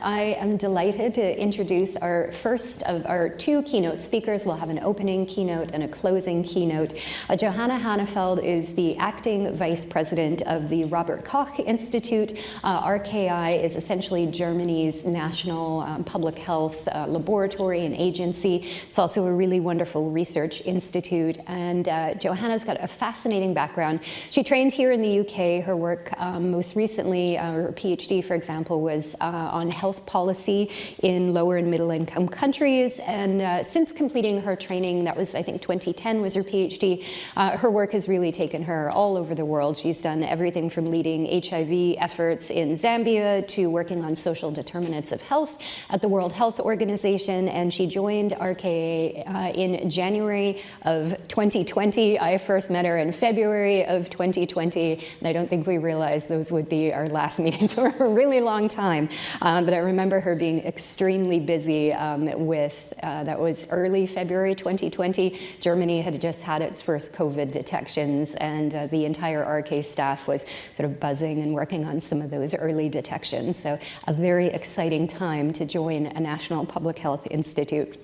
I am delighted to introduce our first of our two keynote speakers. We'll have an opening keynote and a closing keynote. Johanna Hanefeld is the acting vice president of the Robert Koch Institute. RKI is essentially Germany's national public health laboratory and agency. It's also a really wonderful research institute. And Johanna's got a fascinating background. She trained here in the UK. Her work most recently, her PhD, for example, was on health policy in lower and middle income countries. And since completing her training, that was, I think, 2010 was her PhD, her work has really taken her all over the world. She's done everything from leading HIV efforts in Zambia to working on social determinants of health at the World Health Organization. And she joined RKA in January of 2020. I first met her in February of 2020. And I don't think we realized those would be our last meeting for a really long time. But I remember her being extremely busy with, that was early February 2020. Germany had just had its first COVID detections, and the entire RK staff was sort of buzzing and working on some of those early detections. So a very exciting time to join a national public health institute.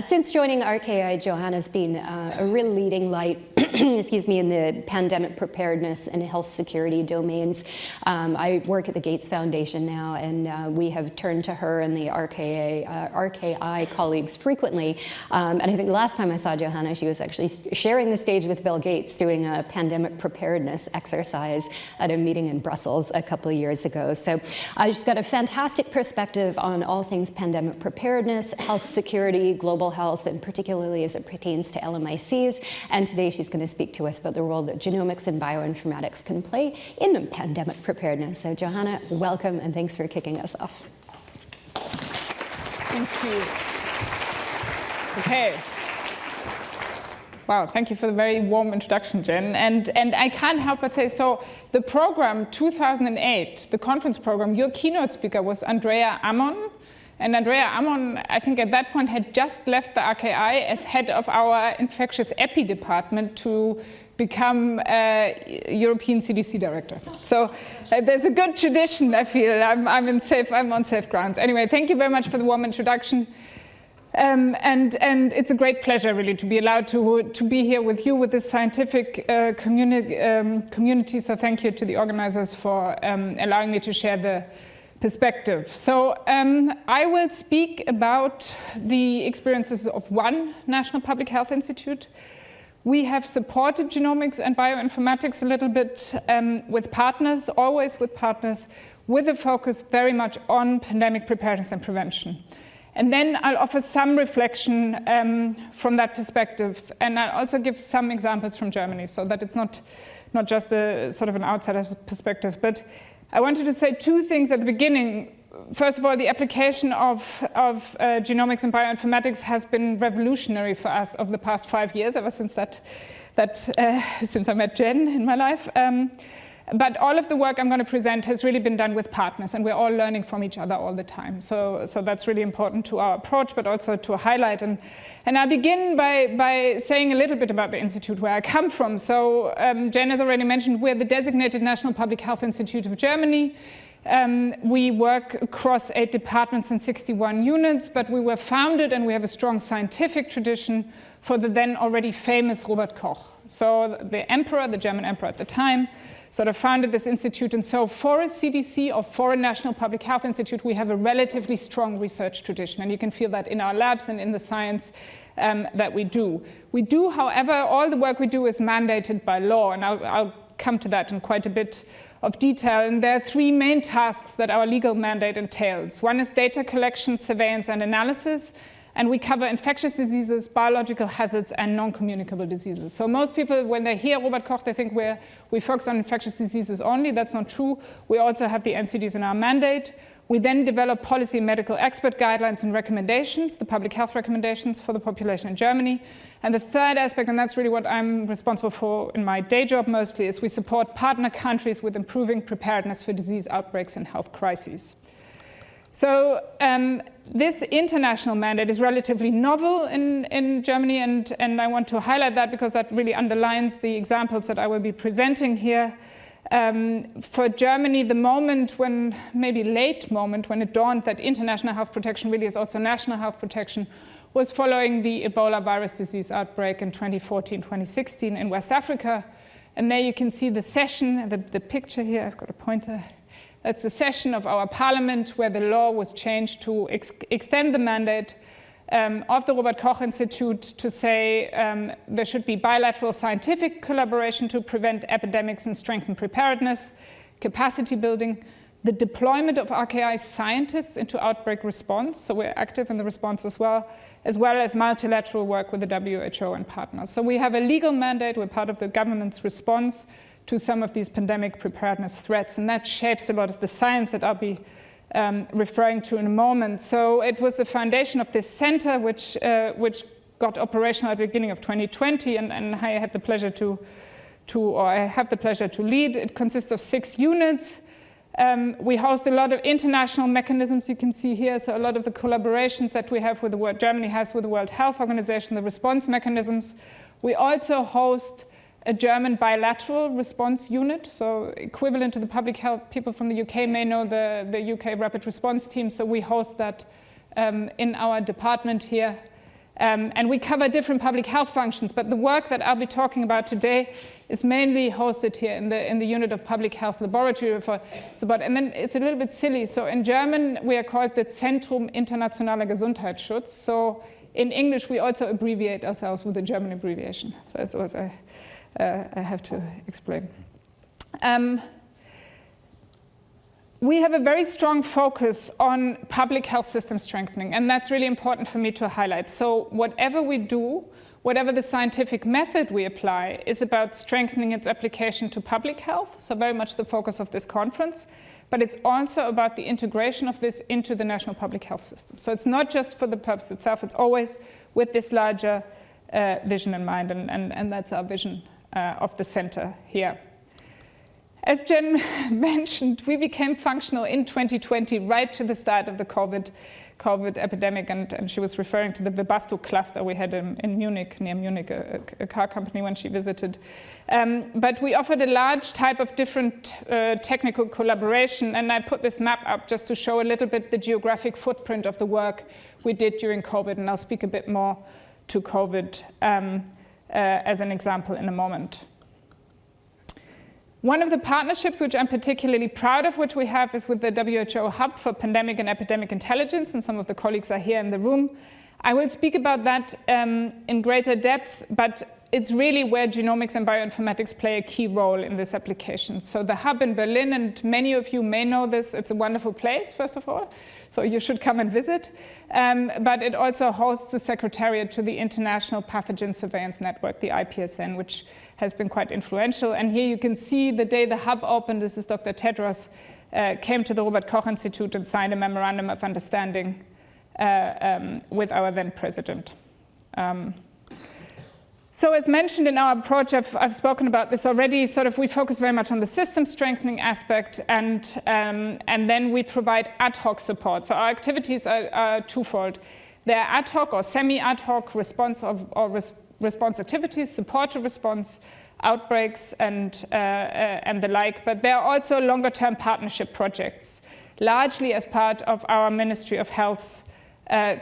Since joining RKI, Johanna's been a real leading light excuse me, in the pandemic preparedness and health security domains. I work at the Gates Foundation now, and we have turned to her and the RKI colleagues frequently. And I think last time I saw Johanna, she was actually sharing the stage with Bill Gates doing a pandemic preparedness exercise at a meeting in Brussels a couple of years ago. So she's got a fantastic perspective on all things pandemic preparedness, health security, global health, and particularly as it pertains to LMICs. And today she's going to speak to us about the role that genomics and bioinformatics can play in pandemic preparedness. So Johanna, welcome, and thanks for kicking us off. Thank you. Okay. Wow, thank you for the very warm introduction, Jen. And I can't help but say, so the program 2008, the conference program, your keynote speaker was Andrea Ammon. And Andrea Ammon, I think at that point, had just left the RKI as head of our infectious epi department to become European CDC director. So there's a good tradition, I feel. I'm on safe grounds. Anyway, thank you very much for the warm introduction. And it's a great pleasure, really, to be allowed to be here with you, with this scientific community. So thank you to the organizers for allowing me to share the perspective. So I will speak about the experiences of one national public health institute. We have supported genomics and bioinformatics a little bit with partners, always with partners, with a focus very much on pandemic preparedness and prevention. And then I'll offer some reflection from that perspective. And I'll also give some examples from Germany so that it's not just a sort of an outsider's perspective. But I wanted to say two things at the beginning. First of all, the application of genomics and bioinformatics has been revolutionary for us over the past 5 years, ever since since I met Jen in my life. But all of the work I'm going to present has really been done with partners, and we're all learning from each other all the time. So that's really important to our approach, but also to highlight. And I'll begin by saying a little bit about the institute where I come from. So Jen has already mentioned we're the designated National Public Health Institute of Germany. We work across 8 departments and 61 units, but we were founded and we have a strong scientific tradition for the then already famous Robert Koch. So the emperor, the German emperor at the time, sort of founded this institute. And so for a CDC or for a National Public Health Institute, we have a relatively strong research tradition. And you can feel that in our labs and in the science that we do. We do, however, all the work we do is mandated by law. And I'll come to that in quite a bit of detail. And there are 3 main tasks that our legal mandate entails. One is data collection, surveillance, and analysis. And we cover infectious diseases, biological hazards, and non-communicable diseases. So most people, when they hear Robert Koch, they think we focus on infectious diseases only. That's not true. We also have the NCDs in our mandate. We then develop policy and medical expert guidelines and recommendations, the public health recommendations for the population in Germany. And the third aspect, and that's really what I'm responsible for in my day job mostly, is we support partner countries with improving preparedness for disease outbreaks and health crises. So this international mandate is relatively novel in Germany, and I want to highlight that because that really underlines the examples that I will be presenting here. For Germany, the moment when, maybe late moment, when it dawned that international health protection really is also national health protection, was following the Ebola virus disease outbreak in 2014, 2016 in West Africa. And there you can see the session, the picture here, I've got a pointer. That's the session of our parliament where the law was changed to extend the mandate of the Robert Koch Institute to say there should be bilateral scientific collaboration to prevent epidemics and strengthen preparedness, capacity building, the deployment of RKI scientists into outbreak response, so we're active in the response as well as multilateral work with the WHO and partners. So we have a legal mandate, we're part of the government's response to some of these pandemic preparedness threats, and that shapes a lot of the science that I'll be referring to in a moment. So it was the foundation of this center which got operational at the beginning of 2020, and I had the pleasure I have the pleasure to lead. It consists of 6 units. We host a lot of international mechanisms you can see here, so a lot of the collaborations that we have with Germany has with the World Health Organization, the response mechanisms. We also host a German bilateral response unit, so equivalent to the public health. People from the UK may know the UK Rapid Response Team, so we host that in our department here. And we cover different public health functions, but the work that I'll be talking about today is mainly hosted here in the unit of public health laboratory for support. And then it's a little bit silly. So in German, we are called the Zentrum Internationaler Gesundheitsschutz. So in English, we also abbreviate ourselves with the German abbreviation. So it's also I have to explain. We have a very strong focus on public health system strengthening, and that's really important for me to highlight. So whatever we do, whatever the scientific method we apply, is about strengthening its application to public health, so very much the focus of this conference, but it's also about the integration of this into the national public health system. So it's not just for the purpose itself, it's always with this larger vision in mind, and that's our vision of the center here. As Jen mentioned, we became functional in 2020, right to the start of the COVID epidemic, and she was referring to the Webasto cluster we had in Munich, near Munich, a car company when she visited. But we offered a large type of different technical collaboration, and I put this map up just to show a little bit the geographic footprint of the work we did during COVID, and I'll speak a bit more to COVID as an example in a moment. One of the partnerships which I'm particularly proud of, which we have, is with the WHO Hub for Pandemic and Epidemic Intelligence, and some of the colleagues are here in the room. I will speak about that in greater depth, but it's really where genomics and bioinformatics play a key role in this application. So the hub in Berlin, and many of you may know this, it's a wonderful place, first of all, so you should come and visit. But it also hosts the secretariat to the International Pathogen Surveillance Network, the IPSN, which has been quite influential. And here you can see the day the hub opened, this is Dr. Tedros, came to the Robert Koch Institute and signed a memorandum of understanding with our then president. So as mentioned in our approach, I've spoken about this already, sort of we focus very much on the system strengthening aspect, and then we provide ad hoc support. So our activities are twofold. They're ad hoc or semi-ad hoc response response activities, support to response, outbreaks, and the like, but there are also longer-term partnership projects, largely as part of our Ministry of Health's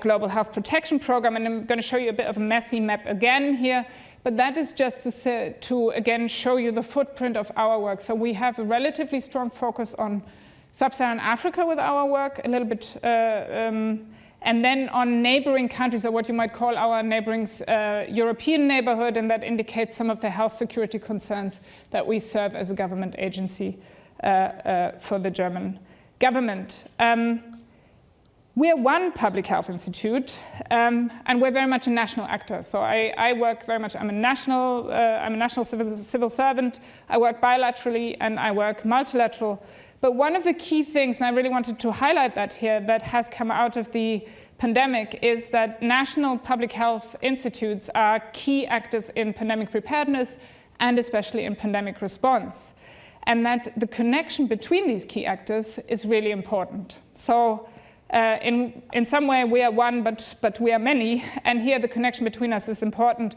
Global Health Protection Program, and I'm going to show you a bit of a messy map again here, but that is just to again show you the footprint of our work. So we have a relatively strong focus on Sub-Saharan Africa with our work, a little bit, and then on neighboring countries, or what you might call our neighboring European neighborhood, and that indicates some of the health security concerns that we serve as a government agency for the German government. We're one public health institute, and we're very much a national actor. So I work very much, I'm a national civil servant, I work bilaterally, and I work multilateral. But one of the key things, and I really wanted to highlight that here, that has come out of the pandemic is that national public health institutes are key actors in pandemic preparedness and especially in pandemic response. And that the connection between these key actors is really important. So in some way we are one, but we are many, and here the connection between us is important.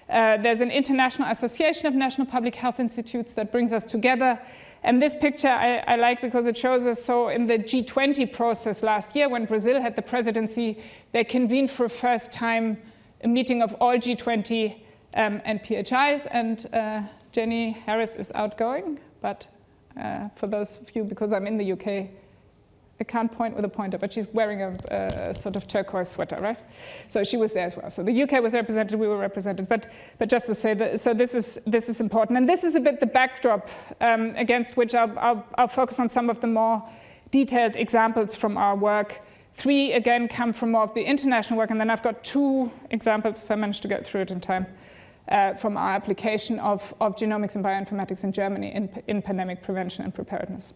There's an international association of national public health institutes that brings us together, And this picture I like because it shows us, so in the G20 process last year, when Brazil had the presidency, they convened for the first time a meeting of all G20 and PHIs, and Jenny Harris is outgoing, but for those of you, because I'm in the UK, I can't point with a pointer, but she's wearing a sort of turquoise sweater, right? So she was there as well. So the UK was represented, we were represented, but just to say that, so this is important. And this is a bit the backdrop against which I'll focus on some of the more detailed examples from our work. 3, again, come from more of the international work, and then I've got 2 examples, if I manage to get through it in time, from our application of genomics and bioinformatics in Germany in pandemic prevention and preparedness.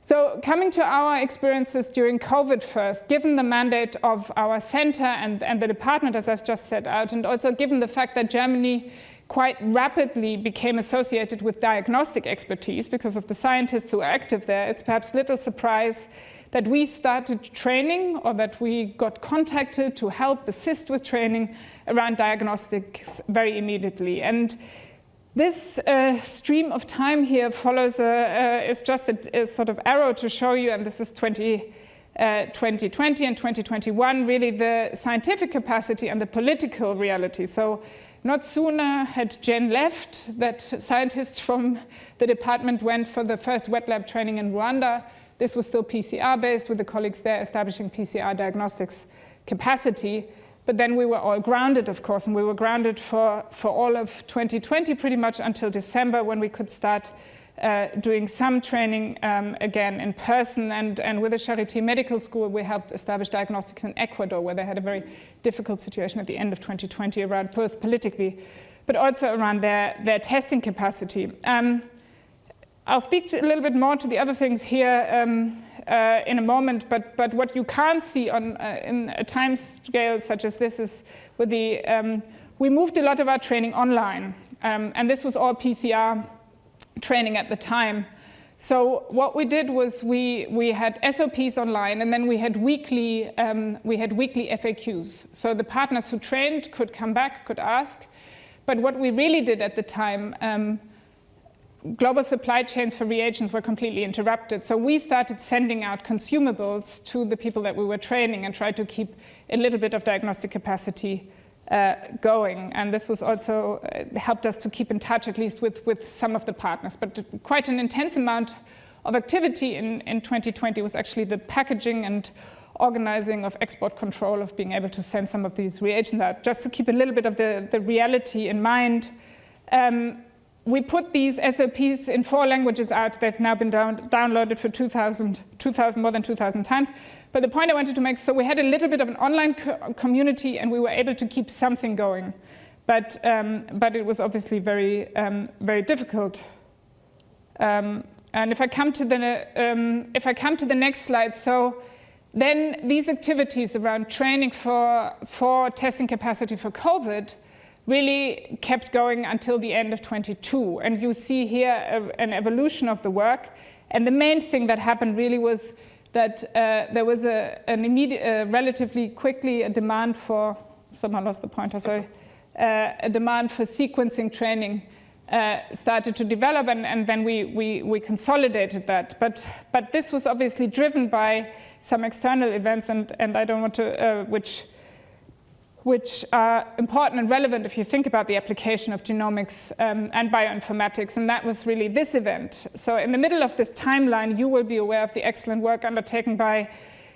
So coming to our experiences during COVID first, given the mandate of our center and the department, as I've just set out, and also given the fact that Germany quite rapidly became associated with diagnostic expertise because of the scientists who are active there, it's perhaps little surprise that we started training, or that we got contacted to help assist with training around diagnostics very immediately. And this stream of time here follows is just a sort of arrow to show you, and this is 2020 and 2021, really the scientific capacity and the political reality. So not sooner had Jen left that scientists from the department went for the first wet lab training in Rwanda. This was still PCR-based, with the colleagues there establishing PCR diagnostics capacity. But then we were all grounded, of course, and we were grounded for all of 2020, pretty much until December, when we could start doing some training again in person. And with the Charité Medical School, we helped establish diagnostics in Ecuador, where they had a very difficult situation at the end of 2020 around both politically, but also around their testing capacity. I'll speak a little bit more to the other things here in a moment, but what you can't see on in a time scale such as this is with the, we moved a lot of our training online, and this was all PCR training at the time. So what we did was we had SOPs online, and then we had weekly FAQs. So the partners who trained could come back, could ask, but what we really did at the time, global supply chains for reagents were completely interrupted. So we started sending out consumables to the people that we were training and tried to keep a little bit of diagnostic capacity going. And this was also helped us to keep in touch, at least with some of the partners. But quite an intense amount of activity in 2020 was actually the packaging and organizing of export control, of being able to send some of these reagents out. Just to keep a little bit of the reality in mind, we put these SOPs in 4 languages out. They've now been downloaded for more than 2,000 times. But the point I wanted to make, so we had a little bit of an online community, and we were able to keep something going. But it was obviously very, very difficult. And if I come to the next slide, so then these activities around training for testing capacity for COVID really kept going until the end of 22. And you see here an evolution of the work. And the main thing that happened really was that there was relatively quickly a demand for, someone lost the pointer, sorry, a demand for sequencing training started to develop, and then we consolidated that. But this was obviously driven by some external events, and I don't want to, which are important and relevant if you think about the application of genomics and bioinformatics, and that was really this event. So in the middle of this timeline, you will be aware of the excellent work undertaken by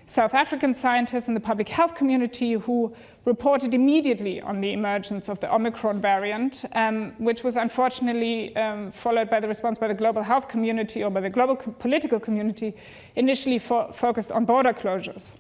South African scientists in the public health community who reported immediately on the emergence of the Omicron variant, which was unfortunately followed by the response by the global health community, or by the global political community, initially focused on border closures.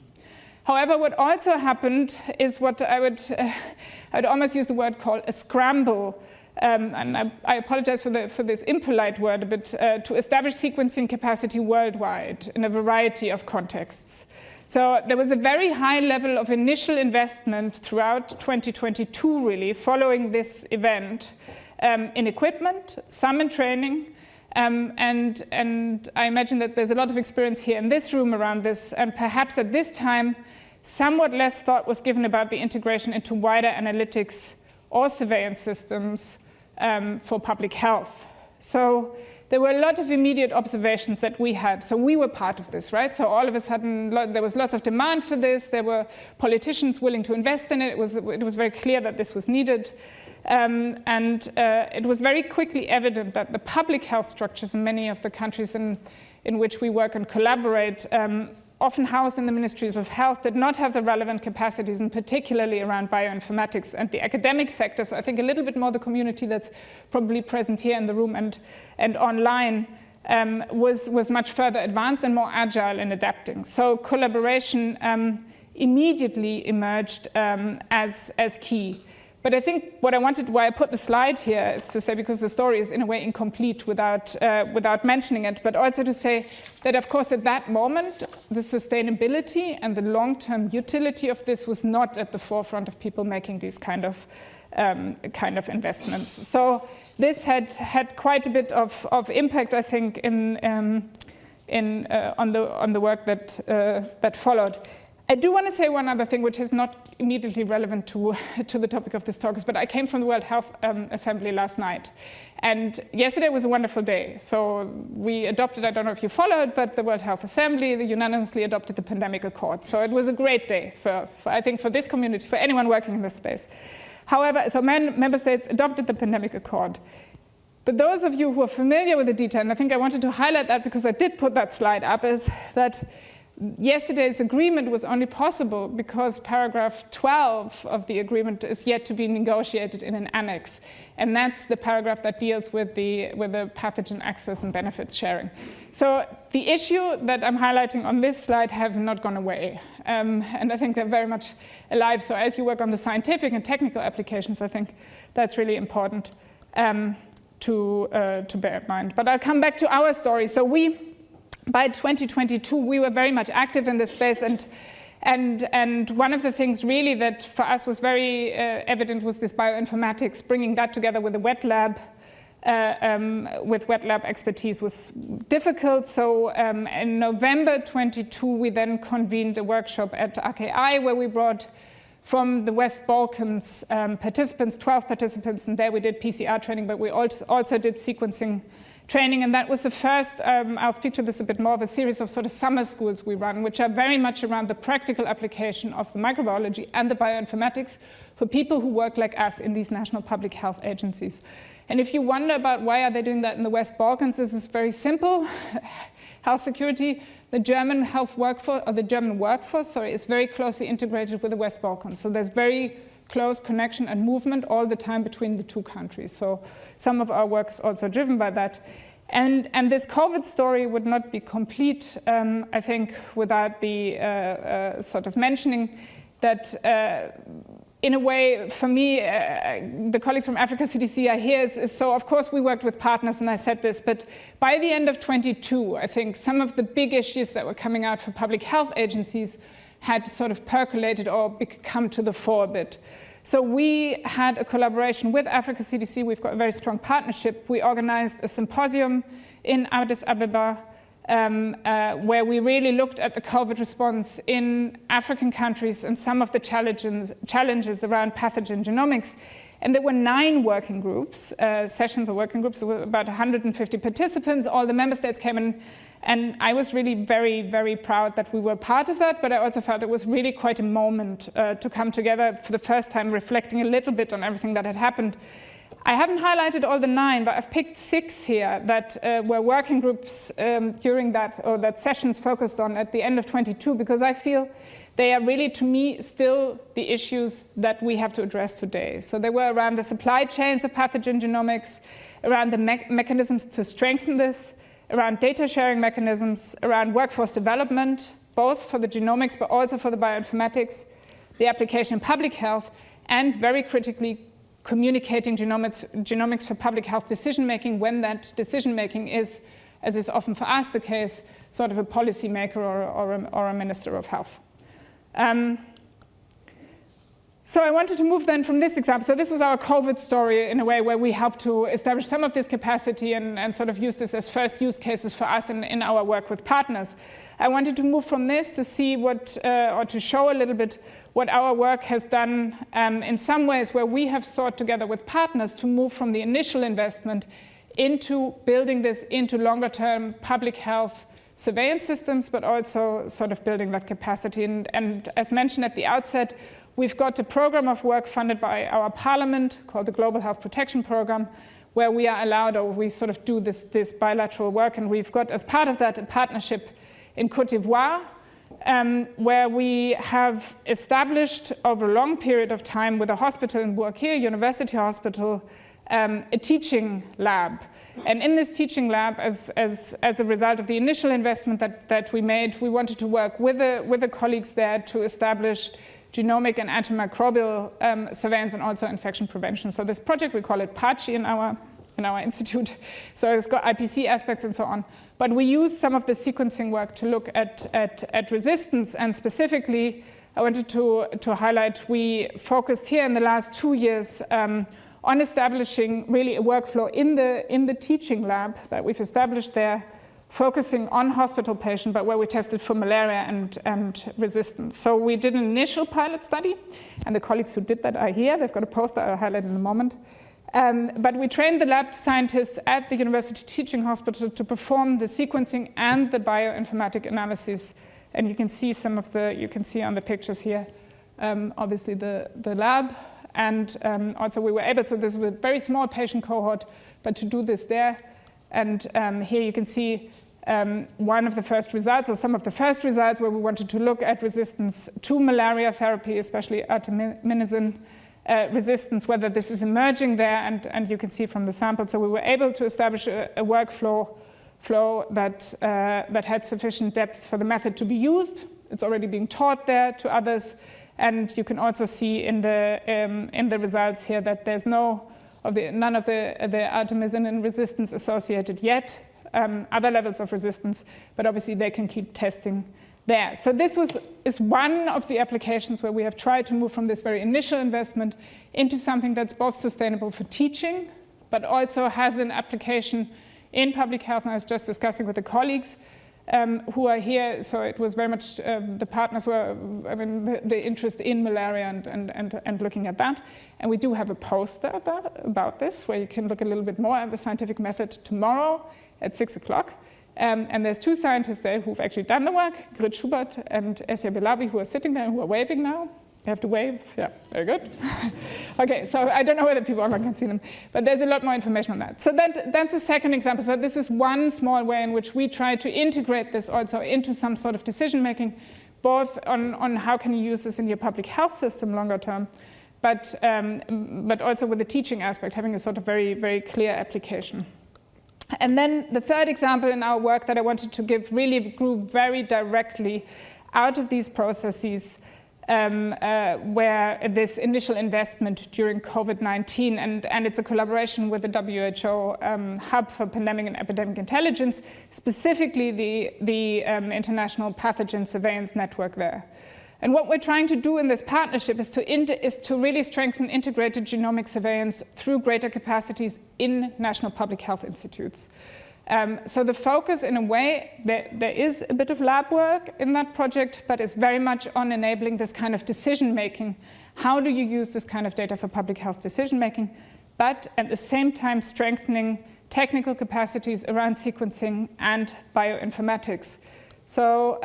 However, what also happened is what I'd almost use the word called a scramble, and I apologize for this impolite word a bit, to establish sequencing capacity worldwide in a variety of contexts. So there was a very high level of initial investment throughout 2022, really, following this event, in equipment, some in training, and I imagine that there's a lot of experience here in this room around this, and perhaps at this time, somewhat less thought was given about the integration into wider analytics or surveillance systems for public health. So there were a lot of immediate observations that we had. So we were part of this, right? So all of a sudden, there was lots of demand for this. There were politicians willing to invest in it. It was very clear that this was needed. It was very quickly evident that the public health structures in many of the countries in which we work and collaborate, often housed in the ministries of health, did not have the relevant capacities, and particularly around bioinformatics and the academic sector. So I think a little bit more the community that's probably present here in the room and online was much further advanced and more agile in adapting. So collaboration immediately emerged as key. But I think why I put the slide here is to say, because the story is in a way incomplete without mentioning it, but also to say that, of course, at that moment, the sustainability and the long-term utility of this was not at the forefront of people making these kind of investments. So this had quite a bit of impact, I think, on the work that followed. I do want to say one other thing, which is not immediately relevant to the topic of this talk, but I came from the World Health Assembly last night. And yesterday was a wonderful day. So we adopted, I don't know if you followed, but the World Health Assembly unanimously adopted the Pandemic Accord. So it was a great day, I think, for this community, for anyone working in this space. However, so member states adopted the Pandemic Accord. But those of you who are familiar with the detail, and I think I wanted to highlight that because I did put that slide up, is that yesterday's agreement was only possible because paragraph 12 of the agreement is yet to be negotiated in an annex. And that's the paragraph that deals with the pathogen access and benefits sharing. So the issue that I'm highlighting on this slide have not gone away. And I think they're very much alive. So as you work on the scientific and technical applications, I think that's really important to bear in mind. But I'll come back to our story. So by 2022, we were very much active in this space, and one of the things really that for us was very evident was this bioinformatics. Bringing that together with the wet lab, with wet lab expertise was difficult. So in November 22, we then convened a workshop at RKI where we brought from the West Balkans participants, 12 participants, and there we did PCR training, but we also did sequencing training, and that was the first, I'll speak to this a bit more, of a series of sort of summer schools we run, which are very much around the practical application of the microbiology and the bioinformatics for people who work like us in these national public health agencies. And if you wonder about why are they doing that in the West Balkans, this is very simple. Health security, the German health workforce, or the German workforce, is very closely integrated with the West Balkans. So there's very close connection and movement all the time between the two countries. So some of our work is also driven by that. And this COVID story would not be complete, I think, without the sort of mentioning that in a way, for me, the colleagues from Africa CDC are here. So of course we worked with partners, and I said this, but by the end of 22, I think some of the big issues that were coming out for public health agencies had sort of percolated or come to the fore a bit. So we had a collaboration with Africa CDC. We've got a very strong partnership. We organized a symposium in Addis Ababa where we really looked at the COVID response in African countries and some of the challenges around pathogen genomics. And there were 9 working groups, sessions or working groups. There were about 150 participants. All the member states came in. And I was really very, very proud that we were part of that, but I also felt it was really quite a moment to come together for the first time, reflecting a little bit on everything that had happened. I haven't highlighted all the 9, but I've picked 6 here that were working groups during that, or that sessions focused on at the end of 22, because I feel they are really, to me, still the issues that we have to address today. So they were around the supply chains of pathogen genomics, around the mechanisms to strengthen this, around data sharing mechanisms, around workforce development, both for the genomics but also for the bioinformatics, the application in public health, and very critically communicating genomics for public health decision-making when that decision-making is, as is often for us the case, sort of a policymaker or a minister of health. So I wanted to move then from this example. So this was our COVID story in a way where we helped to establish some of this capacity and sort of use this as first use cases for us in our work with partners. I wanted to move from this to see what, or to show a little bit what our work has done in some ways where we have sought together with partners to move from the initial investment into building this into longer-term public health surveillance systems, but also sort of building that capacity. And as mentioned at the outset, we've got a program of work funded by our parliament called the Global Health Protection Program, where we are allowed, or we sort of do this bilateral work. And we've got, as part of that, a partnership in Côte d'Ivoire, where we have established over a long period of time with a hospital in Bourg-Kiré, University Hospital, a teaching lab. And in this teaching lab, as a result of the initial investment that we made, we wanted to work with the colleagues there to establish genomic and antimicrobial surveillance and also infection prevention. So this project, we call it PACHI in our institute. So it's got IPC aspects and so on. But we use some of the sequencing work to look at resistance. And specifically, I wanted to highlight, we focused here in the last 2 years on establishing really a workflow in the teaching lab that we've established there, focusing on hospital patients, but where we tested for malaria and resistance. So we did an initial pilot study, and the colleagues who did that are here. They've got a poster I'll highlight in a moment. But we trained the lab scientists at the University Teaching Hospital to perform the sequencing and the bioinformatic analysis. And you can see you can see on the pictures here, obviously the lab. And also we were able, so this was a very small patient cohort, but to do this there. And here you can see one of the first results, or some of the first results, where we wanted to look at resistance to malaria therapy, especially artemisinin resistance, whether this is emerging there, and you can see from the sample. So we were able to establish a workflow that had sufficient depth for the method to be used. It's already being taught there to others. And you can also see in the results here that there's none of the artemisinin resistance associated yet, other levels of resistance, but obviously they can keep testing there. So this is one of the applications where we have tried to move from this very initial investment into something that's both sustainable for teaching, but also has an application in public health. And I was just discussing with the colleagues who are here, so it was very much the partners were, the interest in malaria and looking at that. And we do have a poster about this, where you can look a little bit more at the scientific method tomorrow at 6 o'clock. And there's 2 scientists there who've actually done the work, Grit Schubert and Essia Belabi, who are sitting there and who are waving now. You have to wave, yeah, very good. Okay, so I don't know whether people online can see them, but there's a lot more information on that. So that's the second example. So this is one small way in which we try to integrate this also into some sort of decision making, both on how can you use this in your public health system longer term, but also with the teaching aspect, having a sort of very, very clear application. And then the third example in our work that I wanted to give really grew very directly out of these processes where this initial investment during COVID-19, and it's a collaboration with the WHO Hub for Pandemic and Epidemic Intelligence, specifically the International Pathogen Surveillance Network there. And what we're trying to do in this partnership is to really strengthen integrated genomic surveillance through greater capacities in national public health institutes. So the focus, in a way, there is a bit of lab work in that project, but it's very much on enabling this kind of decision-making. How do you use this kind of data for public health decision-making, but at the same time strengthening technical capacities around sequencing and bioinformatics? So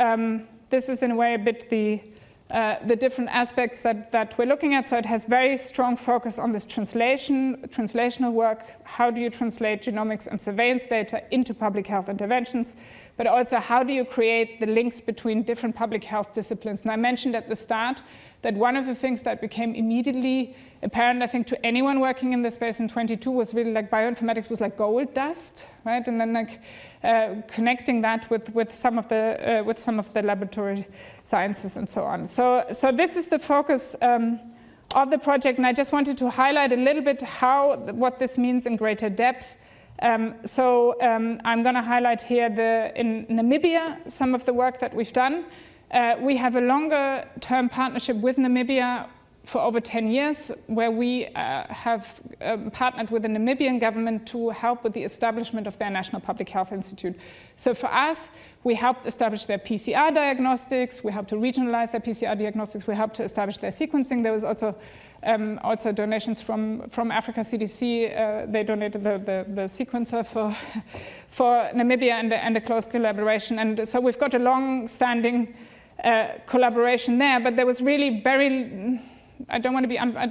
this is, in a way, a bit the different aspects that we're looking at. So it has very strong focus on this translational work. How do you translate genomics and surveillance data into public health interventions? But also, how do you create the links between different public health disciplines? And I mentioned at the start that one of the things that became immediately apparent, I think, to anyone working in this space in 22 was really like bioinformatics was like gold dust, right? And then like connecting that with some of the laboratory sciences and so on. So this is the focus of the project, and I just wanted to highlight a little bit what this means in greater depth. I'm going to highlight here in Namibia some of the work that we've done. We have a longer-term partnership with Namibia for over 10 years, where we have partnered with the Namibian government to help with the establishment of their National Public Health Institute. So for us, we helped establish their PCR diagnostics, we helped to regionalize their PCR diagnostics, we helped to establish their sequencing. There was also donations from Africa CDC. They donated the sequencer for Namibia and a close collaboration. And so we've got a long-standing collaboration there, but there was really very, I don't want to be unfair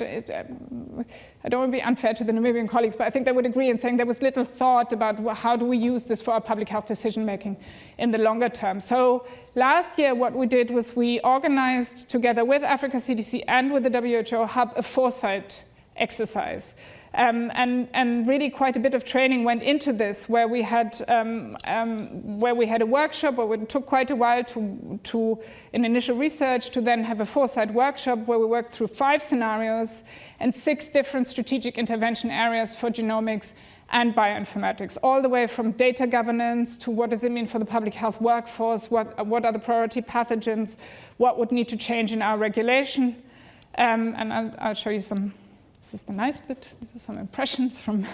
to the Namibian colleagues, but I think they would agree in saying there was little thought about how do we use this for our public health decision making in the longer term. So last year what we did was we organized together with Africa CDC and with the WHO Hub a Foresight exercise. And really quite a bit of training went into this, where we had a workshop, where it took quite a while to in initial research to then have a Foresight workshop where we worked through 5 scenarios and 6 different strategic intervention areas for genomics and bioinformatics, all the way from data governance to what does it mean for the public health workforce, what are the priority pathogens, what would need to change in our regulation, and I'll show you some. This is the nice bit. These are some impressions from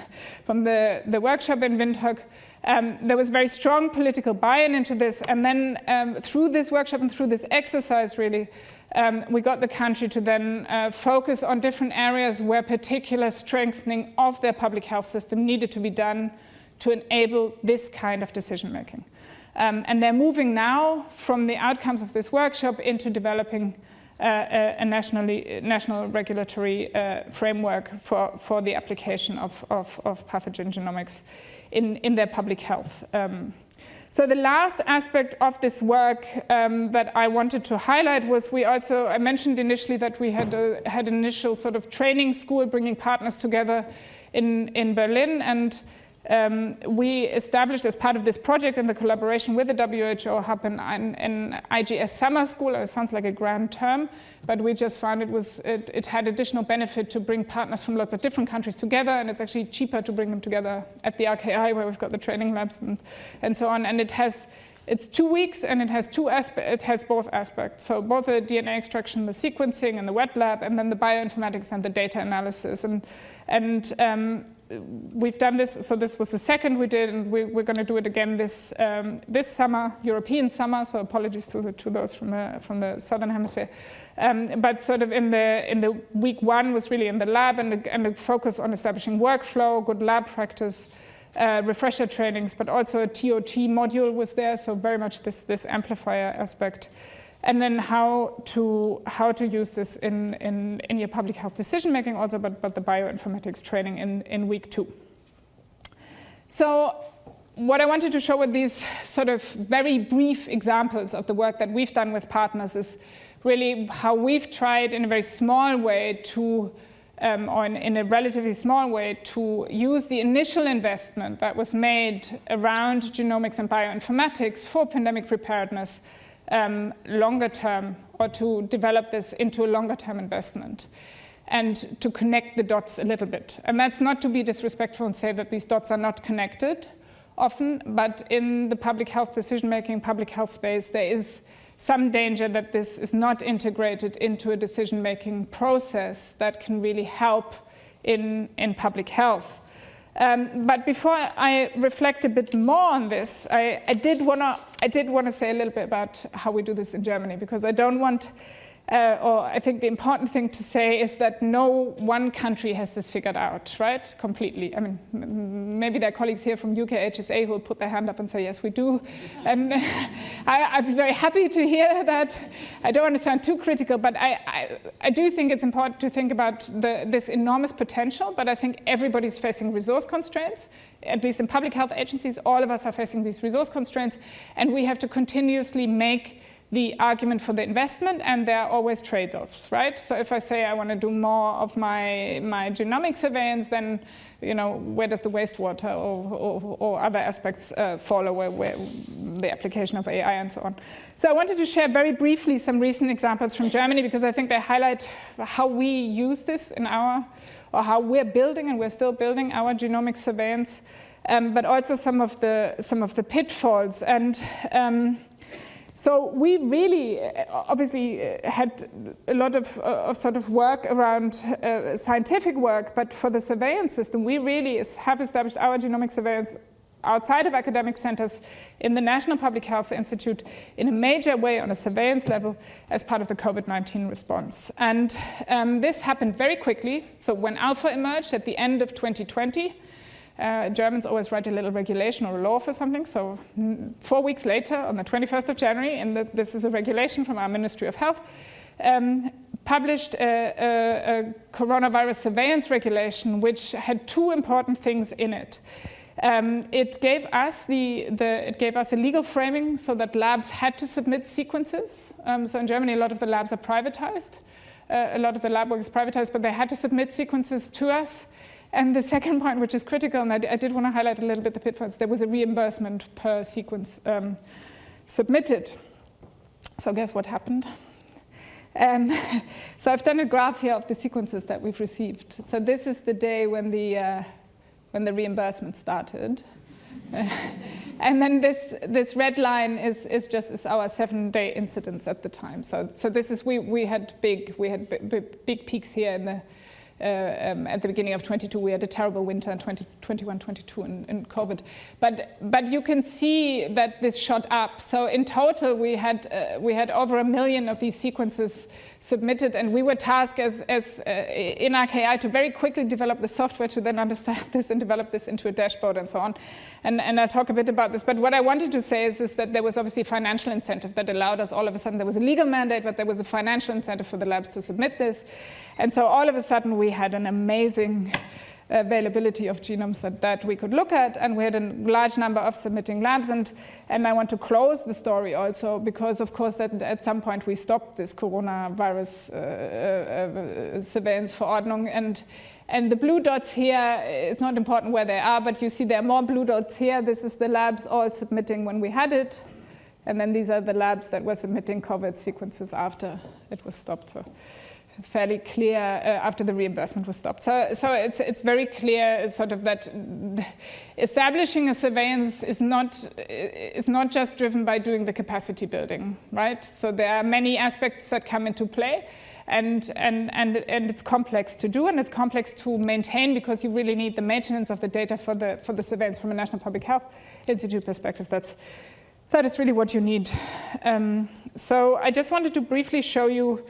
the workshop in Windhoek. There was very strong political buy-in into this. And then through this workshop and through this exercise, really, we got the country to then focus on different areas where particular strengthening of their public health system needed to be done to enable this kind of decision-making. And they're moving now from the outcomes of this workshop into developing a national regulatory framework for the application of pathogen genomics in their public health. So the last aspect of this work that I wanted to highlight was I mentioned initially that we had an initial sort of training school bringing partners together in Berlin, and we established as part of this project in the collaboration with the WHO Hub an IGS summer school. It sounds like a grand term, but we just found it had additional benefit to bring partners from lots of different countries together, and it's actually cheaper to bring them together at the RKI, where we've got the training labs and so on. And it's 2 weeks, and it has both aspects. So both the DNA extraction, the sequencing, and the wet lab, and then the bioinformatics and the data analysis. And we've done this. So this was the second we did, and we're going to do it again this summer, European summer. So apologies to those from the southern hemisphere. But sort of in the week 1 was really in the lab and the focus on establishing workflow, good lab practice, refresher trainings, but also a TOT module was there. So very much this amplifier aspect. And then how to use this in your public health decision making also, but the bioinformatics training in week 2. So what I wanted to show with these sort of very brief examples of the work that we've done with partners is really how we've tried in a very small way to, or in a relatively small way, to use the initial investment that was made around genomics and bioinformatics for pandemic preparedness longer term, or to develop this into a longer term investment, and to connect the dots a little bit. And that's not to be disrespectful and say that these dots are not connected often, but in the public health decision-making, public health space, there is some danger that this is not integrated into a decision-making process that can really help in public health. But before I reflect a bit more on this, I did want to say a little bit about how we do this in Germany, because I don't want, or I think the important thing to say is that no one country has this figured out, right, completely. I mean, maybe there are colleagues here from UK HSA who will put their hand up and say, yes, we do. And I'd be very happy to hear that. I don't want to sound too critical, but I do think it's important to think about this enormous potential, but I think everybody's facing resource constraints. At least in public health agencies, all of us are facing these resource constraints, and we have to continuously make the argument for the investment, and there are always trade-offs, right? So if I say I want to do more of my genomic surveillance, then where does the wastewater or other aspects follow, where the application of AI and so on. So I wanted to share very briefly some recent examples from Germany, because I think they highlight how we use this or how we're building, and we're still building our genomic surveillance, but also some of the pitfalls. And So we really, obviously, had a lot of sort of work around scientific work, but for the surveillance system, we really have established our genomic surveillance outside of academic centers in the National Public Health Institute in a major way on a surveillance level as part of the COVID-19 response. And this happened very quickly. So when Alpha emerged at the end of 2020, Germans always write a little regulation or a law for something. So 4 weeks later, on the 21st of January, and this is a regulation from our Ministry of Health, published a coronavirus surveillance regulation, which had two important things in it. It gave us a legal framing so that labs had to submit sequences. So in Germany, a lot of the labs are privatized. A lot of the lab work is privatized, but they had to submit sequences to us. And the second point, which is critical, and I did want to highlight a little bit the pitfalls, there was a reimbursement per sequence submitted. So guess what happened? So I've done a graph here of the sequences that we've received. So this is the day when the reimbursement started. And then this red line is our 7-day incidence at the time. So this is we had big peaks here in the at the beginning of 22. We had a terrible winter in 2021, 22 in COVID. But you can see that this shot up. So in total, we had over 1 million of these sequences submitted, and we were tasked as in RKI to very quickly develop the software to then understand this and develop this into a dashboard and so on. And I'll talk a bit about this. But what I wanted to say is that there was obviously a financial incentive that allowed us all of a sudden. There was a legal mandate, but there was a financial incentive for the labs to submit this. And so all of a sudden we had an amazing availability of genomes that we could look at, and we had a large number of submitting labs. And I want to close the story also because, of course, at some point we stopped this coronavirus surveillance Verordnung. And the blue dots here, it's not important where they are, but you see there are more blue dots here. This is the labs all submitting when we had it. And then these are the labs that were submitting COVID sequences after it was stopped. So fairly clear after the reimbursement was stopped. So it's very clear sort of that establishing a surveillance is not just driven by doing the capacity building, right? So there are many aspects that come into play. And it's complex to do, and it's complex to maintain because you really need the maintenance of the data for the surveillance from a National Public Health Institute perspective. That is really what you need. So I just wanted to briefly show you.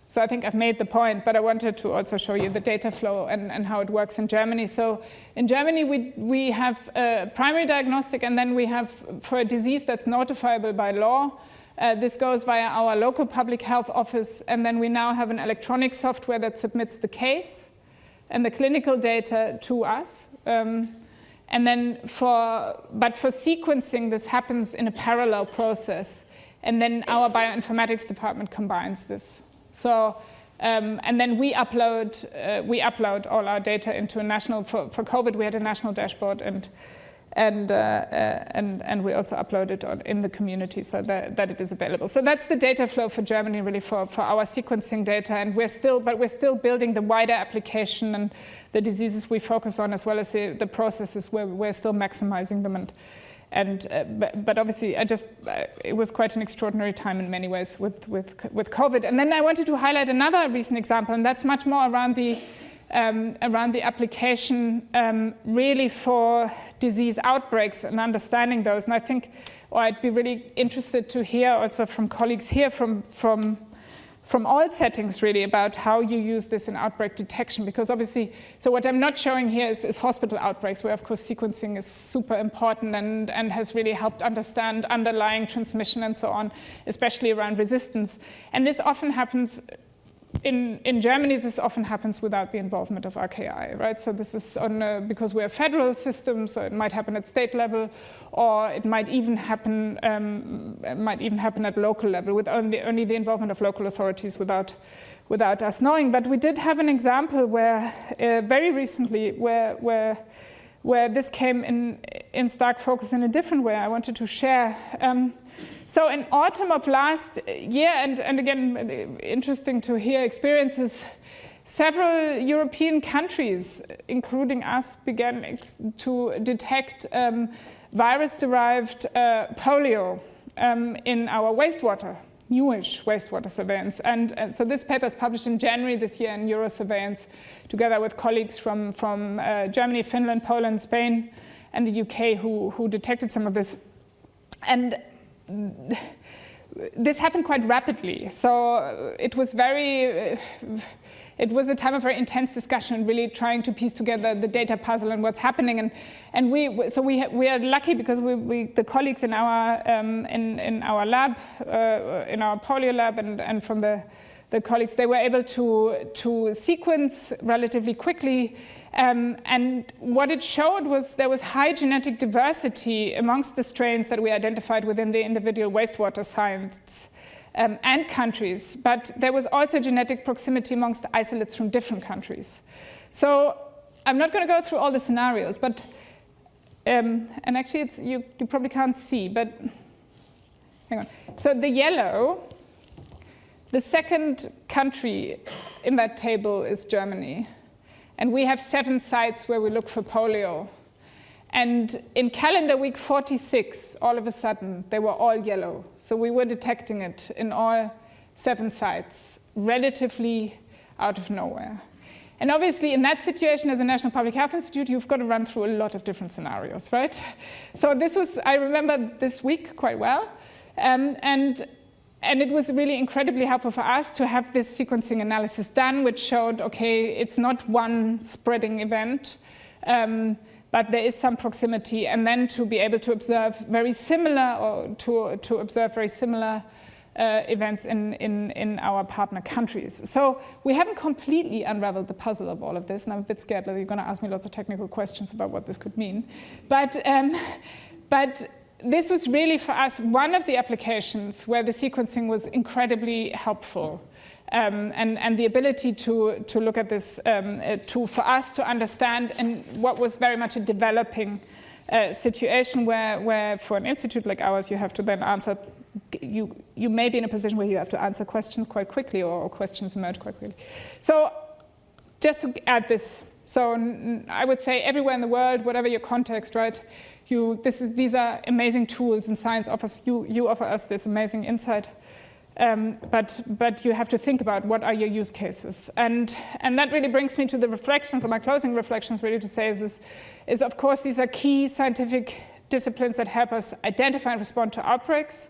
So I think I've made the point, but I wanted to also show you the data flow and how it works in Germany. So in Germany, we have a primary diagnostic, and then we have, for a disease that's notifiable by law, this goes via our local public health office, and then we now have an electronic software that submits the case and the clinical data to us. And then for sequencing, this happens in a parallel process, and then our bioinformatics department combines this. So, and then we upload all our data into a national, for COVID, we had a national dashboard, and we also upload it in the community so that it is available. So that's the data flow for Germany, really for our sequencing data, and we're still building the wider application and the diseases we focus on, as well as the processes where we're still maximizing them. But obviously, it was quite an extraordinary time in many ways with COVID. And then I wanted to highlight another recent example, and that's much more around the application really for disease outbreaks and understanding those. And I think, I'd be really interested to hear also from colleagues here from all settings really about how you use this in outbreak detection, because obviously, so what I'm not showing here is hospital outbreaks, where of course sequencing is super important and has really helped understand underlying transmission and so on, especially around resistance. And this often happens in Germany, this often happens without the involvement of RKI, right? So this is because we're a federal system, so it might happen at state level, or it might even happen at local level with only the involvement of local authorities without us knowing. But we did have an example where very recently where this came in stark focus in a different way. I wanted to share. So in autumn of last year, and again, interesting to hear experiences, several European countries, including us, began to detect virus-derived polio. in our wastewater, newish wastewater surveillance. And so this paper is published in January this year in Eurosurveillance, together with colleagues from Germany, Finland, Poland, Spain, and the UK who detected some of this. And this happened quite rapidly. So it was it was a time of very intense discussion, really trying to piece together the data puzzle and what's happening. And we are lucky because the colleagues in our lab, in our polio lab, and from the colleagues, they were able to sequence relatively quickly. And what it showed was there was high genetic diversity amongst the strains that we identified within the individual wastewater sites and countries, but there was also genetic proximity amongst isolates from different countries. So I'm not going to go through all the scenarios, but and actually you probably can't see, but hang on. So the yellow, the second country in that table is Germany. And we have 7 sites where we look for polio. And in calendar week 46, all of a sudden, they were all yellow. So we were detecting it in all 7 sites, relatively out of nowhere. And obviously, in that situation, as a National Public Health Institute, you've got to run through a lot of different scenarios, right? So this was, I remember this week quite well. And it was really incredibly helpful for us to have this sequencing analysis done, which showed, okay, it's not one spreading event, but there is some proximity, and then to be able to observe very similar, or to observe very similar events in our partner countries. So we haven't completely unraveled the puzzle of all of this, and I'm a bit scared that you're going to ask me lots of technical questions about what this could mean. But this was really, for us, one of the applications where the sequencing was incredibly helpful. And the ability to look at this, for us to understand, and what was very much a developing situation where for an institute like ours, you have to then answer, you may be in a position where you have to answer questions quite quickly, or questions emerge quite quickly. So just to add this, so I would say everywhere in the world, whatever your context, right, these are amazing tools, and science offers, you offer us this amazing insight. But you have to think about what are your use cases. And that really brings me to the reflections, or my closing reflections really to say is of course these are key scientific disciplines that help us identify and respond to outbreaks.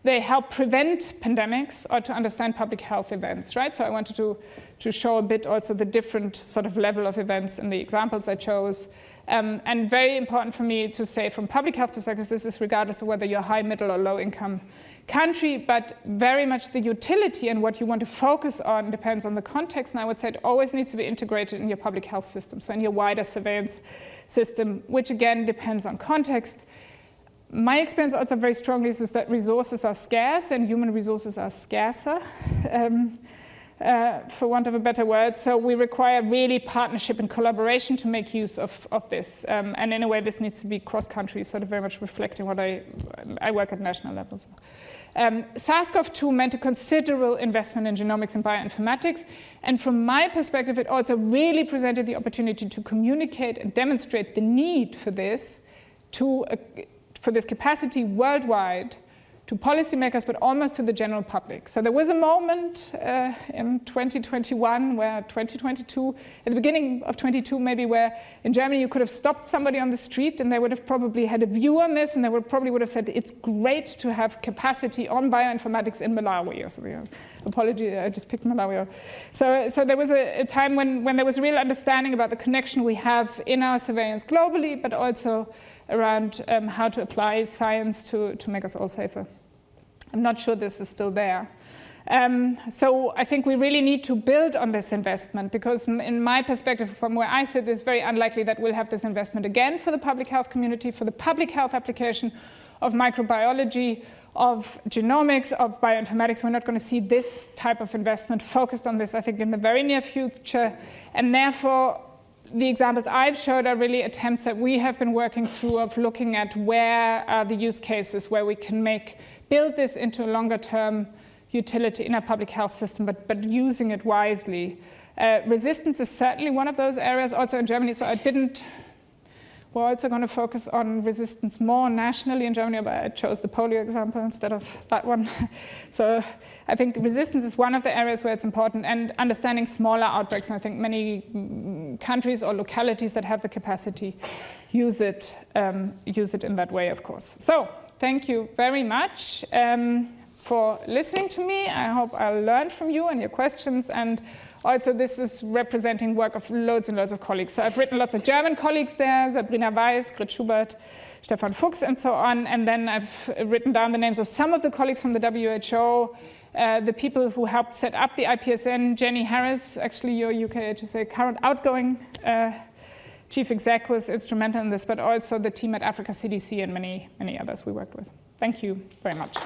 They help prevent pandemics or to understand public health events, right? So I wanted to show a bit also the different sort of level of events in the examples I chose. And very important for me to say from public health perspective, this is regardless of whether you're high, middle, or low income country, but very much the utility and what you want to focus on depends on the context. And I would say it always needs to be integrated in your public health system, so in your wider surveillance system, which again depends on context. My experience also very strongly is that resources are scarce and human resources are scarcer, for want of a better word. So we require really partnership and collaboration to make use of this. And in a way, this needs to be cross-country, sort of very much reflecting what I work at national levels. SARS-CoV-2 meant a considerable investment in genomics and bioinformatics. And from my perspective, it also really presented the opportunity to communicate and demonstrate the need for this, for this capacity worldwide, to policymakers, but almost to the general public. So there was a moment in 2021, where 2022, at the beginning of 22 maybe, where in Germany you could have stopped somebody on the street and they would have probably had a view on this, and they probably would have said, it's great to have capacity on bioinformatics in Malawi or something. Apology, I just picked Malawi. So there was a time when there was a real understanding about the connection we have in our surveillance globally, but also around how to apply science to make us all safer. I'm not sure this is still there. So I think we really need to build on this investment, because in my perspective, from where I sit, it's very unlikely that we'll have this investment again for the public health community, for the public health application of microbiology, of genomics, of bioinformatics. We're not going to see this type of investment focused on this, I think, in the very near future. And therefore, the examples I've showed are really attempts that we have been working through of looking at where are the use cases where we can build this into a longer term utility in our public health system, but using it wisely. Resistance is certainly one of those areas also in Germany. So we're also going to focus on resistance more nationally in Germany, but I chose the polio example instead of that one. So I think resistance is one of the areas where it's important, and understanding smaller outbreaks. And I think many countries or localities that have the capacity use it in that way, of course. So thank you very much for listening to me. I hope I'll learn from you and your questions. And also, this is representing work of loads and loads of colleagues. So I've written lots of German colleagues there, Sabrina Weiß, Grit Schubert, Stefan Fuchs, and so on. And then I've written down the names of some of the colleagues from the WHO, the people who helped set up the IPSN, Jenny Harris, actually your UKHSA current outgoing chief exec was instrumental in this, but also the team at Africa CDC and many, many others we worked with. Thank you very much.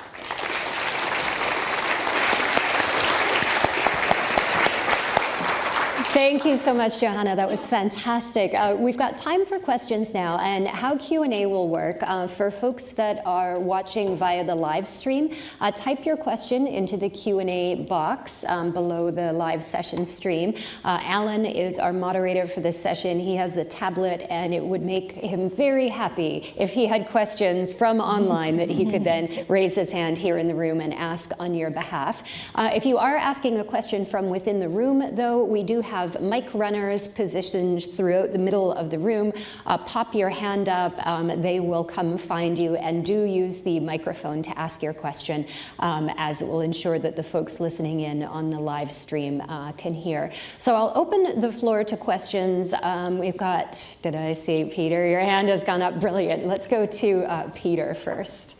Thank you so much, Johanna. That was fantastic. We've got time for questions now, and how Q&A will work. For folks that are watching via the live stream, type your question into the Q&A box below the live session stream. Alan is our moderator for this session. He has a tablet, and it would make him very happy if he had questions from online that he could then raise his hand here in the room and ask on your behalf. If you are asking a question from within the room, though, we do have mic runners positioned throughout the middle of the room. Pop your hand up. They will come find you, and do use the microphone to ask your question, as it will ensure that the folks listening in on the live stream can hear. So I'll open the floor to questions. We've got, did I see Peter? Your hand has gone up. Brilliant. Let's go to Peter first.